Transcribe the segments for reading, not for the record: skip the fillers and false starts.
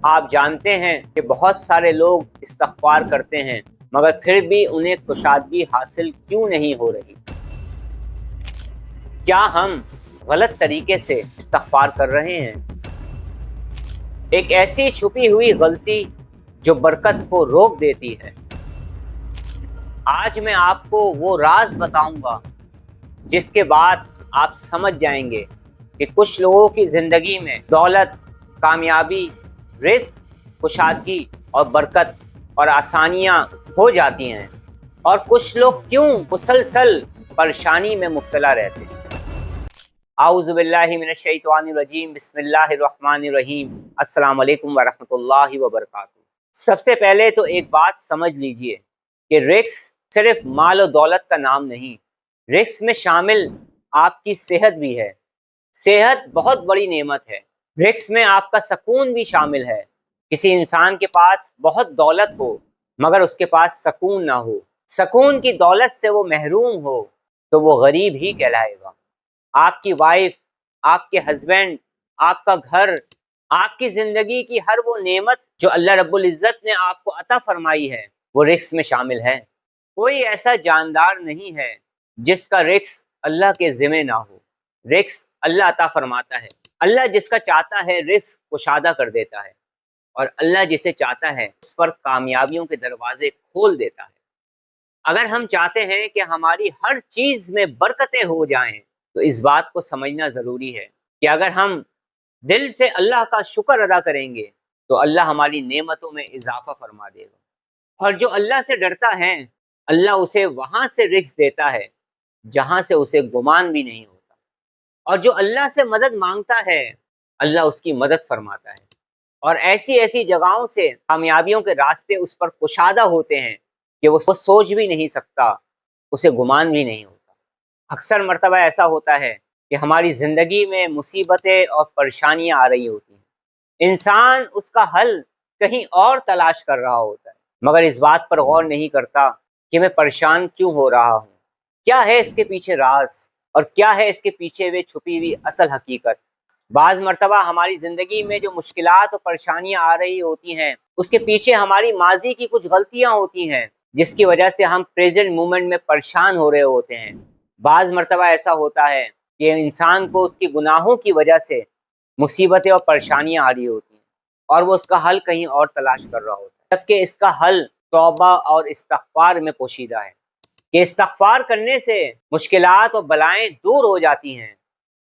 آپ جانتے ہیں کہ بہت سارے لوگ استغفار کرتے ہیں مگر پھر بھی انہیں کشادگی حاصل کیوں نہیں ہو رہی؟ کیا ہم غلط طریقے سے استغفار کر رہے ہیں؟ ایک ایسی چھپی ہوئی غلطی جو برکت کو روک دیتی ہے۔ آج میں آپ کو وہ راز بتاؤں گا جس کے بعد آپ سمجھ جائیں گے کہ کچھ لوگوں کی زندگی میں دولت، کامیابی، رزق، کشادگی اور برکت اور آسانیاں ہو جاتی ہیں، اور کچھ لوگ کیوں مسلسل پریشانی میں مبتلا رہتے ہیں۔ اعوذ باللہ من الشیطان الرجیم، بسم اللہ الرحمن الرحیم۔ السلام علیکم ورحمۃ اللہ وبرکاتہ۔ سب سے پہلے تو ایک بات سمجھ لیجئے کہ رزق صرف مال و دولت کا نام نہیں، رزق میں شامل آپ کی صحت بھی ہے۔ صحت بہت بڑی نعمت ہے۔ رزق میں آپ کا سکون بھی شامل ہے۔ کسی انسان کے پاس بہت دولت ہو مگر اس کے پاس سکون نہ ہو، سکون کی دولت سے وہ محروم ہو، تو وہ غریب ہی کہلائے گا۔ آپ کی وائف، آپ کے ہسبینڈ، آپ کا گھر، آپ کی زندگی کی ہر وہ نعمت جو اللہ رب العزت نے آپ کو عطا فرمائی ہے وہ رزق میں شامل ہے۔ کوئی ایسا جاندار نہیں ہے جس کا رزق اللہ کے ذمہ نہ ہو۔ رزق اللہ عطا فرماتا ہے۔ اللہ جس کا چاہتا ہے رزق کشادہ کر دیتا ہے، اور اللہ جسے چاہتا ہے اس پر کامیابیوں کے دروازے کھول دیتا ہے۔ اگر ہم چاہتے ہیں کہ ہماری ہر چیز میں برکتیں ہو جائیں تو اس بات کو سمجھنا ضروری ہے کہ اگر ہم دل سے اللہ کا شکر ادا کریں گے تو اللہ ہماری نعمتوں میں اضافہ فرما دے گا، اور جو اللہ سے ڈرتا ہے اللہ اسے وہاں سے رزق دیتا ہے جہاں سے اسے گمان بھی نہیں ہوتا، اور جو اللہ سے مدد مانگتا ہے اللہ اس کی مدد فرماتا ہے، اور ایسی ایسی جگہوں سے کامیابیوں کے راستے اس پر کشادہ ہوتے ہیں کہ وہ سوچ بھی نہیں سکتا، اسے گمان بھی نہیں ہوتا۔ اکثر مرتبہ ایسا ہوتا ہے کہ ہماری زندگی میں مصیبتیں اور پریشانیاں آ رہی ہوتی ہیں، انسان اس کا حل کہیں اور تلاش کر رہا ہوتا ہے مگر اس بات پر غور نہیں کرتا کہ میں پریشان کیوں ہو رہا ہوں، کیا ہے اس کے پیچھے راز، اور کیا ہے اس کے پیچھے وہ چھپی ہوئی اصل حقیقت۔ بعض مرتبہ ہماری زندگی میں جو مشکلات اور پریشانیاں آ رہی ہوتی ہیں اس کے پیچھے ہماری ماضی کی کچھ غلطیاں ہوتی ہیں جس کی وجہ سے ہم پریزنٹ مومنٹ میں پریشان ہو رہے ہوتے ہیں۔ بعض مرتبہ ایسا ہوتا ہے کہ انسان کو اس کی گناہوں کی وجہ سے مصیبتیں اور پریشانیاں آ رہی ہوتی ہیں اور وہ اس کا حل کہیں اور تلاش کر رہا ہوتا ہے، جبکہ اس کا حل توبہ اور استغفار میں پوشیدہ ہے کہ استغفار کرنے سے مشکلات اور بلائیں دور ہو جاتی ہیں،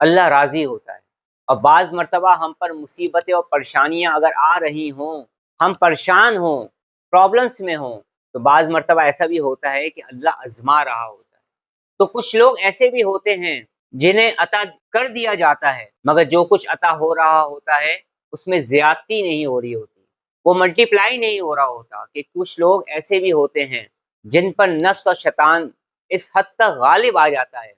اللہ راضی ہوتا ہے۔ اور بعض مرتبہ ہم پر مصیبتیں اور پریشانیاں اگر آ رہی ہوں، ہم پریشان ہوں، پرابلمس میں ہوں، تو بعض مرتبہ ایسا بھی ہوتا ہے کہ اللہ آزما رہا ہوتا ہے۔ تو کچھ لوگ ایسے بھی ہوتے ہیں جنہیں عطا کر دیا جاتا ہے مگر جو کچھ عطا ہو رہا ہوتا ہے اس میں زیادتی نہیں ہو رہی ہوتی، وہ ملٹی پلائی نہیں ہو رہا ہوتا۔ کہ کچھ لوگ ایسے بھی ہوتے ہیں جن پر نفس اور شیطان اس حد تک غالب آ جاتا ہے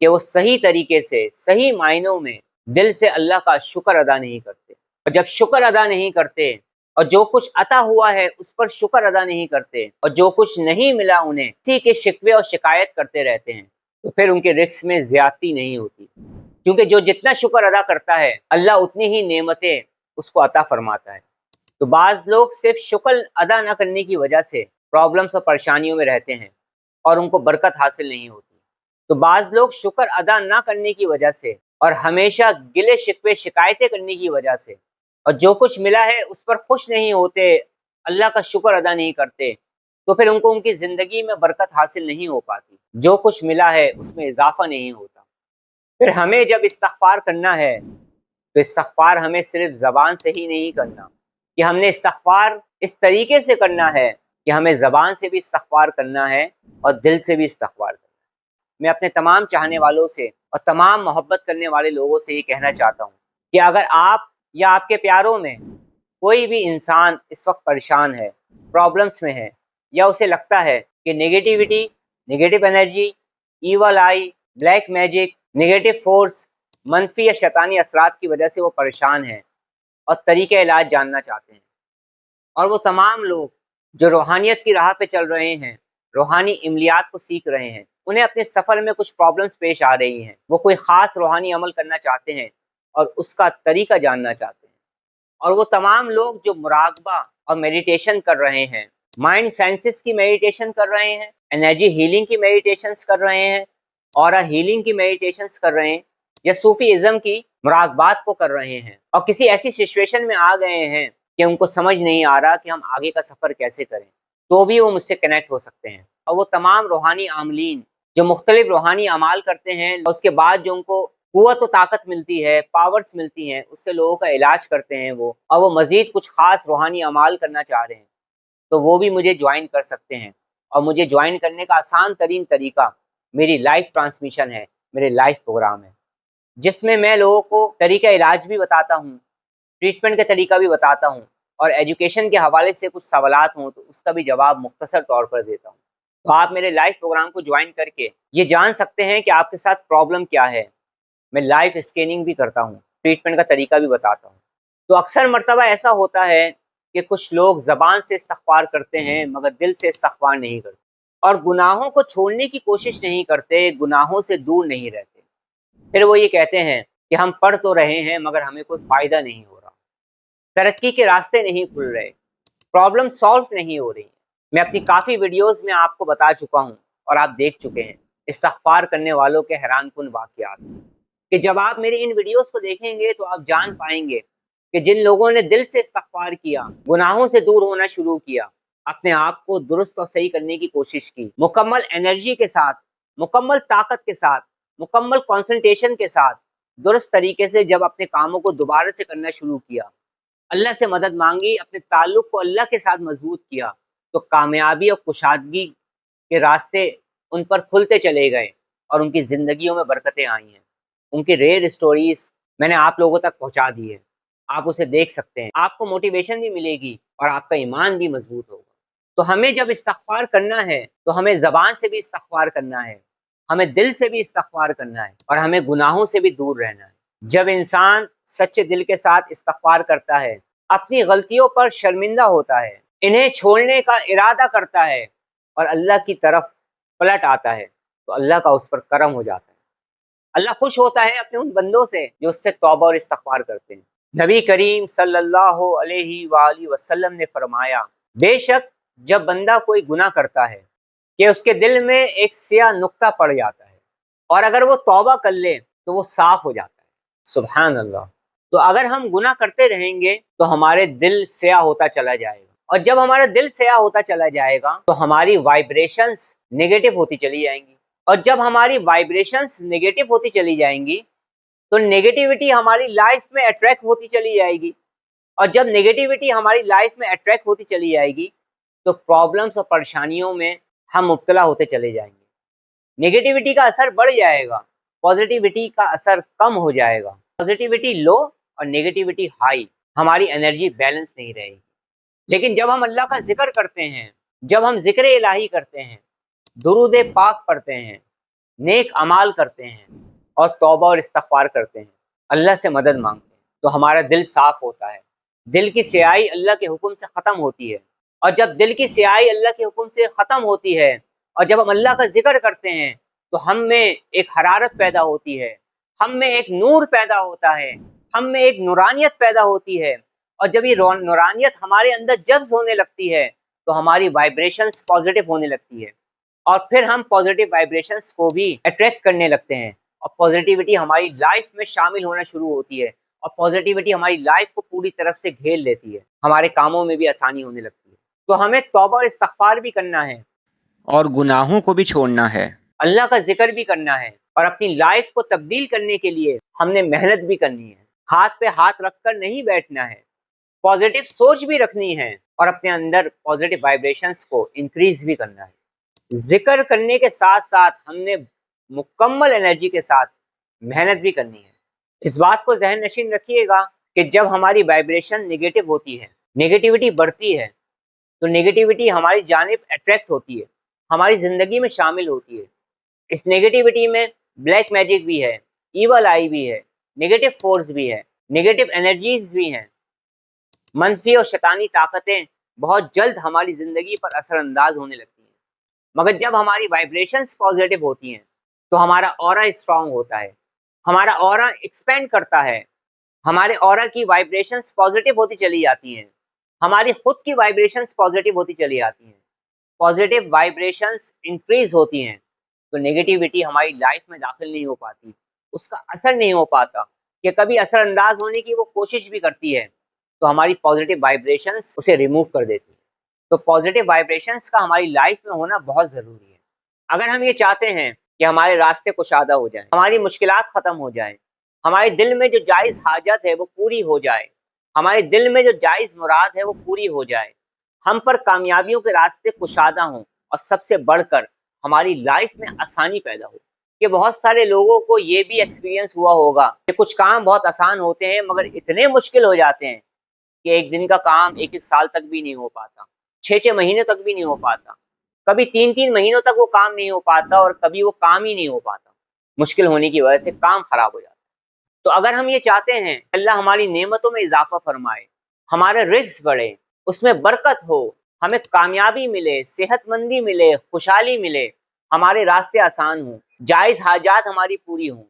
کہ وہ صحیح طریقے سے، صحیح معنوں میں دل سے اللہ کا شکر ادا نہیں کرتے، اور جب شکر ادا نہیں کرتے اور جو کچھ عطا ہوا ہے اس پر شکر ادا نہیں کرتے اور جو کچھ نہیں ملا انہیں اسی کے شکوے اور شکایت کرتے رہتے ہیں، تو پھر ان کے رزق میں زیادتی نہیں ہوتی، کیونکہ جو جتنا شکر ادا کرتا ہے اللہ اتنی ہی نعمتیں اس کو عطا فرماتا ہے۔ تو بعض لوگ صرف شکر ادا نہ کرنے کی وجہ سے پرابلمس اور پریشانیوں میں رہتے ہیں اور ان کو برکت حاصل نہیں ہوتی۔ تو بعض لوگ شکر ادا نہ کرنے کی وجہ سے اور ہمیشہ گلے شکوے شکایتیں کرنے کی وجہ سے اور جو کچھ ملا ہے اس پر خوش نہیں ہوتے، اللہ کا شکر ادا نہیں کرتے، تو پھر ان کو ان کی زندگی میں برکت حاصل نہیں ہو پاتی، جو کچھ ملا ہے اس میں اضافہ نہیں ہوتا۔ پھر ہمیں جب استغفار کرنا ہے تو استغفار ہمیں صرف زبان سے ہی نہیں کرنا، کہ ہم نے استغفار اس طریقے سے کرنا ہے کہ ہمیں زبان سے بھی استغفار کرنا ہے اور دل سے بھی استغفار کرنا ہے۔ میں اپنے تمام چاہنے والوں سے اور تمام محبت کرنے والے لوگوں سے یہ کہنا چاہتا ہوں کہ اگر آپ یا آپ کے پیاروں میں کوئی بھی انسان اس وقت پریشان ہے، پرابلمس میں ہے، یا اسے لگتا ہے کہ نگیٹیوٹی، نگیٹو انرجی، ایول آئی، بلیک میجک، نگیٹو فورس، منفی یا شیطانی اثرات کی وجہ سے وہ پریشان ہیں اور طریقہ علاج جاننا چاہتے ہیں، اور وہ تمام لوگ جو روحانیت کی راہ پہ چل رہے ہیں، روحانی عملیات کو سیکھ رہے ہیں، انہیں اپنے سفر میں کچھ پرابلمس پیش آ رہی ہیں، وہ کوئی خاص روحانی عمل کرنا چاہتے ہیں اور اس کا طریقہ جاننا چاہتے ہیں، اور وہ تمام لوگ جو مراقبہ اور میڈیٹیشن کر رہے ہیں، مائنڈ سائنسز کی میڈیٹیشن کر رہے ہیں، انرجی ہیلنگ کی میڈیٹیشنز کر رہے ہیں، اورا ہیلنگ کی میڈیٹیشنز کر رہے ہیں، یا صوفی ازم کی مراقبات کو کر رہے ہیں، اور کسی ایسی سچویشن میں آ گئے ہیں کہ ان کو سمجھ نہیں آ رہا کہ ہم آگے کا سفر کیسے کریں، تو بھی وہ مجھ سے کنیکٹ ہو سکتے ہیں۔ اور وہ تمام روحانی عاملین جو مختلف روحانی اعمال کرتے ہیں، اس کے بعد جو ان کو قوت و طاقت ملتی ہے، پاورز ملتی ہیں، اس سے لوگوں کا علاج کرتے ہیں وہ، اور وہ مزید کچھ خاص روحانی اعمال کرنا چاہ رہے ہیں، تو وہ بھی مجھے جوائن کر سکتے ہیں۔ اور مجھے جوائن کرنے کا آسان ترین طریقہ میری لائف ٹرانسمیشن ہے، میرے لائف پروگرام ہے، جس میں میں لوگوں کو طریقہ علاج بھی بتاتا ہوں، ٹریٹمنٹ کا طریقہ بھی بتاتا ہوں، اور ایجوکیشن کے حوالے سے کچھ سوالات ہوں تو اس کا بھی جواب مختصر طور پر دیتا ہوں۔ تو آپ میرے لائف پروگرام کو جوائن کر کے یہ جان سکتے ہیں کہ آپ کے ساتھ پرابلم کیا ہے۔ میں لائف اسکیننگ بھی کرتا ہوں، ٹریٹمنٹ کا طریقہ بھی بتاتا ہوں۔ تو اکثر مرتبہ ایسا ہوتا ہے کہ کچھ لوگ زبان سے استغفار کرتے ہیں مگر دل سے استغفار نہیں کرتے، اور گناہوں کو چھوڑنے کی کوشش نہیں کرتے، گناہوں سے دور نہیں رہتے۔ پھر وہ یہ کہتے ہیں کہ ہم پڑھ تو رہے ہیں مگر ہمیں کوئی فائدہ نہیں ہو رہا، ترقی کے راستے نہیں کھل رہے، پرابلم سالو نہیں ہو رہی۔ میں اپنی کافی ویڈیوز میں آپ کو بتا چکا ہوں اور آپ دیکھ چکے ہیں استغفار کرنے والوں کے حیران کن واقعات، کہ جب آپ میری ان ویڈیوز کو دیکھیں گے تو آپ جان پائیں گے کہ جن لوگوں نے دل سے استغفار کیا، گناہوں سے دور ہونا شروع کیا، اپنے آپ کو درست اور صحیح کرنے کی کوشش کی، مکمل انرجی کے ساتھ، مکمل طاقت کے ساتھ، مکمل کنسنٹریشن کے ساتھ، درست طریقے سے جب اپنے کاموں کو دوبارہ سے کرنا شروع کیا، اللہ سے مدد مانگی، اپنے تعلق کو اللہ کے ساتھ مضبوط کیا، تو کامیابی اور کشادگی کے راستے ان پر کھلتے چلے گئے، اور ان کی زندگیوں میں برکتیں آئی ہیں۔ ان کی ریئر سٹوریز میں نے آپ لوگوں تک پہنچا دی ہے، آپ اسے دیکھ سکتے ہیں، آپ کو موٹیویشن بھی ملے گی اور آپ کا ایمان بھی مضبوط ہوگا۔ تو ہمیں جب استغفار کرنا ہے تو ہمیں زبان سے بھی استغفار کرنا ہے، ہمیں دل سے بھی استغفار کرنا ہے، اور ہمیں گناہوں سے بھی دور رہنا ہے۔ جب انسان سچے دل کے ساتھ استغفار کرتا ہے، اپنی غلطیوں پر شرمندہ ہوتا ہے، انہیں چھوڑنے کا ارادہ کرتا ہے اور اللہ کی طرف پلٹ آتا ہے، تو اللہ کا اس پر کرم ہو جاتا ہے۔ اللہ خوش ہوتا ہے اپنے ان بندوں سے جو اس سے توبہ اور استغفار کرتے ہیں۔ نبی کریم صلی اللہ علیہ وآلہ وسلم نے فرمایا، بے شک جب بندہ کوئی گناہ کرتا ہے کہ اس کے دل میں ایک سیاہ نقطہ پڑ جاتا ہے، اور اگر وہ توبہ کر لے تو وہ صاف ہو جاتا ہے۔ سبحان اللہ۔ تو اگر ہم گناہ کرتے رہیں گے تو ہمارے دل سیاہ ہوتا چلا جائے گا، اور جب ہمارا دل سیاہ ہوتا چلا جائے گا تو ہماری وائبریشنز نیگیٹو ہوتی چلی جائیں گی، اور جب ہماری وائبریشنز نیگیٹو ہوتی چلی جائیں گی تو نیگیٹیوٹی ہماری لائف میں اٹریکٹ ہوتی چلی جائے گی، اور جب نیگیٹیوٹی ہماری لائف میں اٹریکٹ ہوتی چلی جائے گی تو پرابلمس اور پریشانیوں میں ہم مبتلا ہوتے چلے جائیں گے۔ نیگیٹیوٹی کا اثر بڑھ جائے گا، پازیٹیوٹی کا اثر کم ہو جائے گا، پازیٹیوٹی لو اور نیگیٹیوٹی ہائی، ہماری انرجی بیلنس نہیں رہے گی۔ لیکن جب ہم اللہ کا ذکر کرتے ہیں، جب ہم ذکر الہی کرتے ہیں، درود پاک پڑھتے ہیں، نیک اعمال کرتے ہیں، اور توبہ اور استغفار کرتے ہیں، اللہ سے مدد مانگتے ہیں، تو ہمارا دل صاف ہوتا ہے، دل کی سیاہی اللہ کے حکم سے ختم ہوتی ہے، اور جب دل کی سیاہی اللہ کے حکم سے ختم ہوتی ہے اور جب ہم اللہ کا ذکر کرتے ہیں تو ہم میں ایک حرارت پیدا ہوتی ہے، ہم میں ایک نور پیدا ہوتا ہے، ہم میں ایک نورانیت پیدا ہوتی ہے، اور جب یہ نورانیت ہمارے اندر جذب ہونے لگتی ہے تو ہماری وائبریشنز پازیٹیو ہونے لگتی ہے، اور پھر ہم پازیٹیو وائبریشنز کو بھی اٹریکٹ کرنے لگتے ہیں، اور پازیٹیوٹی ہماری لائف میں شامل ہونا شروع ہوتی ہے، اور پازیٹیوٹی ہماری لائف کو پوری طرف سے گھیر لیتی ہے، ہمارے کاموں میں بھی آسانی ہونے لگتی ہے۔ تو ہمیں توبہ اور استغفار بھی کرنا ہے، اور گناہوں کو بھی چھوڑنا ہے، اللہ کا ذکر بھی کرنا ہے، اور اپنی لائف کو تبدیل کرنے کے لیے ہم نے محنت بھی کرنی ہے، ہاتھ پہ ہاتھ رکھ کر نہیں بیٹھنا ہے، پازیٹیو سوچ بھی رکھنی ہے، اور اپنے اندر پازیٹیو وائبریشنز کو انکریز بھی کرنا ہے۔ ذکر کرنے کے ساتھ ساتھ ہم نے مکمل انرجی کے ساتھ محنت بھی کرنی ہے۔ اس بات کو ذہن نشین رکھیے گا کہ جب ہماری وائبریشن نیگیٹو ہوتی ہے، نیگیٹیوٹی بڑھتی ہے، تو نیگیٹیوٹی ہماری جانب اٹریکٹ ہوتی ہے، ہماری زندگی میں شامل ہوتی ہے۔ اس نیگیٹیوٹی میں بلیک میجک بھی ہے، ایول آئی بھی ہے، نیگیٹو فورس بھی ہے، نیگیٹو انرجیز بھی ہیں، منفی اور شیطانی طاقتیں بہت جلد ہماری زندگی پر اثر انداز ہونے لگتی ہیں۔ مگر جب ہماری وائبریشنز پازیٹیو ہوتی ہیں تو ہمارا اورا اسٹرانگ ہوتا ہے، ہمارا اورا ایکسپینڈ کرتا ہے، ہمارے آرا کی وائبریشنز پازیٹیو ہوتی چلی جاتی ہیں، ہماری خود کی وائبریشنز پازیٹیو ہوتی چلی جاتی ہیں، پازیٹیو وائبریشنز انکریز ہوتی ہیں، تو نیگیٹیوٹی ہماری لائف میں داخل نہیں ہو پاتی، اس کا اثر نہیں ہو پاتا، کہ کبھی اثر انداز ہونے کی وہ کوشش بھی کرتی ہے تو ہماری پازیٹیو وائبریشنز اسے ریموو کر دیتی ہے۔ تو پازیٹیو وائبریشنز کا ہماری لائف میں ہونا بہت ضروری ہے۔ اگر ہم یہ چاہتے ہیں کہ ہمارے راستے کشادہ ہو جائیں، ہماری مشکلات ختم ہو جائیں، ہمارے دل میں جو جائز حاجت ہے وہ پوری ہو جائے، ہمارے دل میں جو جائز مراد ہے وہ پوری ہو جائے، ہم پر کامیابیوں کے راستے کشادہ ہوں، اور سب سے بڑھ کر ہماری لائف میں آسانی پیدا ہو۔ کہ بہت سارے لوگوں کو یہ بھی ایکسپیرینس ہوا ہوگا کہ کچھ کام بہت آسان ہوتے ہیں مگر اتنے مشکل ہو جاتے ہیں کہ ایک دن کا کام ایک سال تک بھی نہیں ہو پاتا، 6 مہینے تک بھی نہیں ہو پاتا، کبھی 3 مہینوں تک وہ کام نہیں ہو پاتا، اور کبھی وہ کام ہی نہیں ہو پاتا، مشکل ہونے کی وجہ سے کام خراب ہو جاتا۔ تو اگر ہم یہ چاہتے ہیں اللہ ہماری نعمتوں میں اضافہ فرمائے، ہمارے رزق بڑھے، اس میں برکت ہو، ہمیں کامیابی ملے، صحت مندی ملے، خوشحالی ملے، ہمارے راستے آسان ہوں، جائز حاجات ہماری پوری ہوں،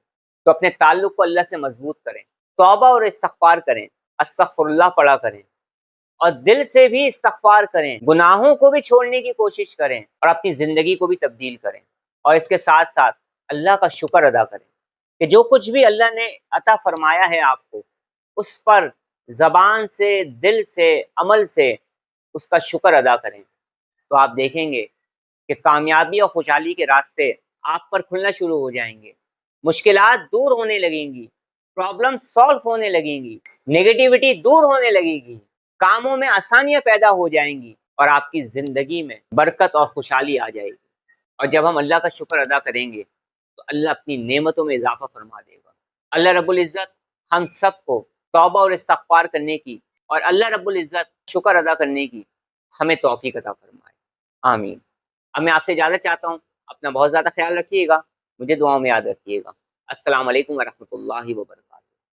تو اپنے تعلق کو اللہ سے مضبوط کریں، توبہ اور استغفار کریں، استغفر اللہ پڑھا کریں، اور دل سے بھی استغفار کریں، گناہوں کو بھی چھوڑنے کی کوشش کریں، اور اپنی زندگی کو بھی تبدیل کریں، اور اس کے ساتھ ساتھ اللہ کا شکر ادا کریں کہ جو کچھ بھی اللہ نے عطا فرمایا ہے آپ کو، اس پر زبان سے، دل سے، عمل سے اس کا شکر ادا کریں، تو آپ دیکھیں گے کہ کامیابی اور خوشحالی کے راستے آپ پر کھلنا شروع ہو جائیں گے، مشکلات دور ہونے لگیں گی، پرابلم سالو ہونے لگیں گی، نیگیٹیوٹی دور ہونے لگے گی، کاموں میں آسانیاں پیدا ہو جائیں گی، اور آپ کی زندگی میں برکت اور خوشحالی آ جائے گی۔ اور جب ہم اللہ کا شکر ادا کریں گے تو اللہ اپنی نعمتوں میں اضافہ فرما دے گا۔ اللہ رب العزت ہم سب کو توبہ اور استغفار کرنے کی، اور اللہ رب العزت شکر ادا کرنے کی ہمیں توفیق عطا فرمائے، آمین۔ اب میں آپ سے اجازت چاہتا ہوں، اپنا بہت زیادہ خیال رکھیے گا، مجھے دعاؤں میں یاد رکھیے گا۔ السلام علیکم ورحمۃ اللہ وبرکاتہ۔